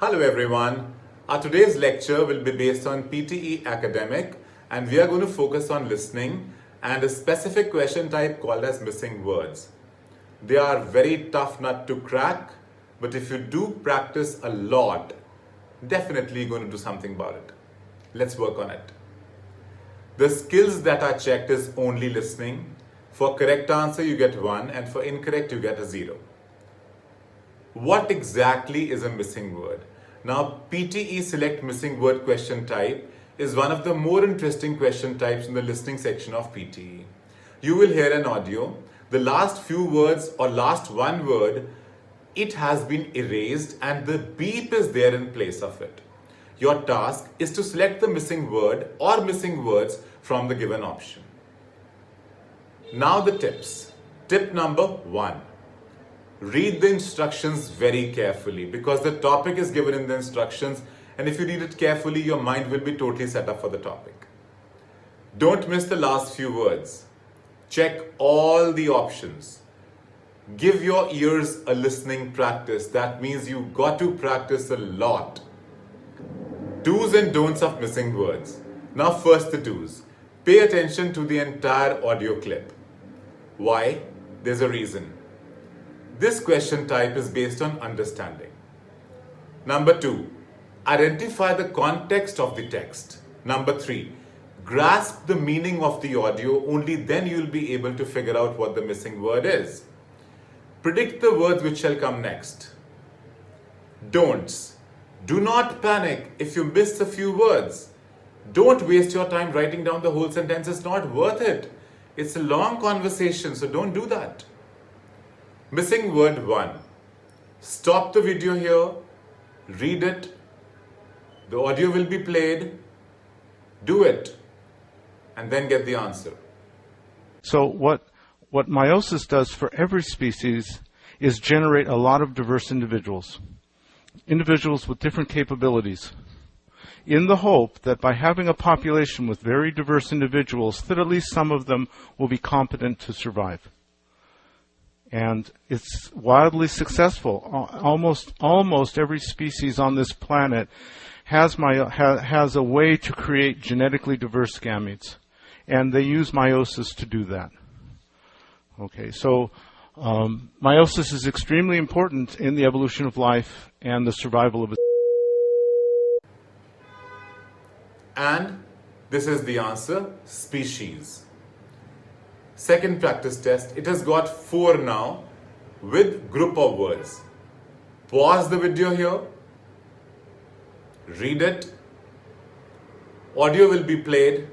Hello everyone. Our today's lecture will be based on PTE Academic and we are going to focus on listening and a specific question type called as missing words. They are very tough nut to crack, but if you do practice a lot, definitely you're going to do something about it. Let's work on it. The skills that are checked is only listening. For correct answer you get 1 and for incorrect you get a 0. What exactly is a missing word? Now, PTE Select Missing Word question type is one of the more interesting question types in the listening section of PTE. You will hear an audio. The last few words or last one word, it has been erased and the beep is there in place of it. Your task is to select the missing word or missing words from the given option. Now the tips. Tip number 1. Read the instructions very carefully because the topic is given in the instructions, and if you read it carefully, your mind will be totally set up for the topic. Don't miss the last few words. Check all the options. Give your ears a listening practice. That means you got to practice a lot. Do's and don'ts of missing words. Now first the do's. Pay attention to the entire audio clip. Why? There's a reason. This question type is based on understanding. Number 2, identify the context of the text. Number 3, grasp the meaning of the audio, only then you'll be able to figure out what the missing word is. Predict the words which shall come next. Don'ts. Do not panic if you miss a few words. Don't waste your time writing down the whole sentence, it's not worth it. It's a long conversation, so don't do that. Missing word 1. Stop the video here, read it, the audio will be played, do it, and then get the answer. So what meiosis does for every species is generate a lot of diverse individuals with different capabilities, in the hope that by having a population with very diverse individuals, that at least some of them will be competent to survive. And it's wildly successful. Almost every species on this planet has a way to create genetically diverse gametes, and they use meiosis to do that. Okay, so meiosis is extremely important in the evolution of life and the survival of it. And this is the answer, species. Second practice test, it has got 4 now with group of words. Pause the video here, read it, audio will be played.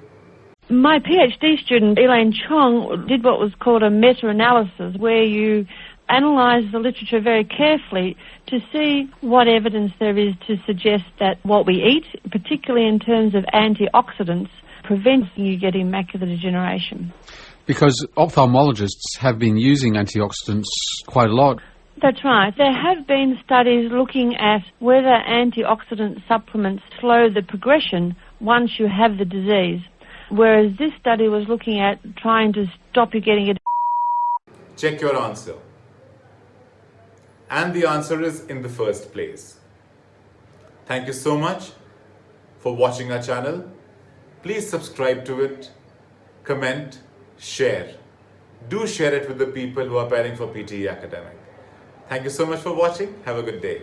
My PhD student, Elaine Chong, did what was called a meta-analysis, where you analyse the literature very carefully to see what evidence there is to suggest that what we eat, particularly in terms of antioxidants, prevents you getting macular degeneration. Because ophthalmologists have been using antioxidants quite a lot. That's right. There have been studies looking at whether antioxidant supplements slow the progression once you have the disease, whereas this study was looking at trying to stop you getting it. Check your answer. And the answer is in the first place. Thank you so much for watching our channel. Please subscribe to it, comment, share. Do share it with the people who are preparing for PTE Academic. Thank you so much for watching. Have a good day.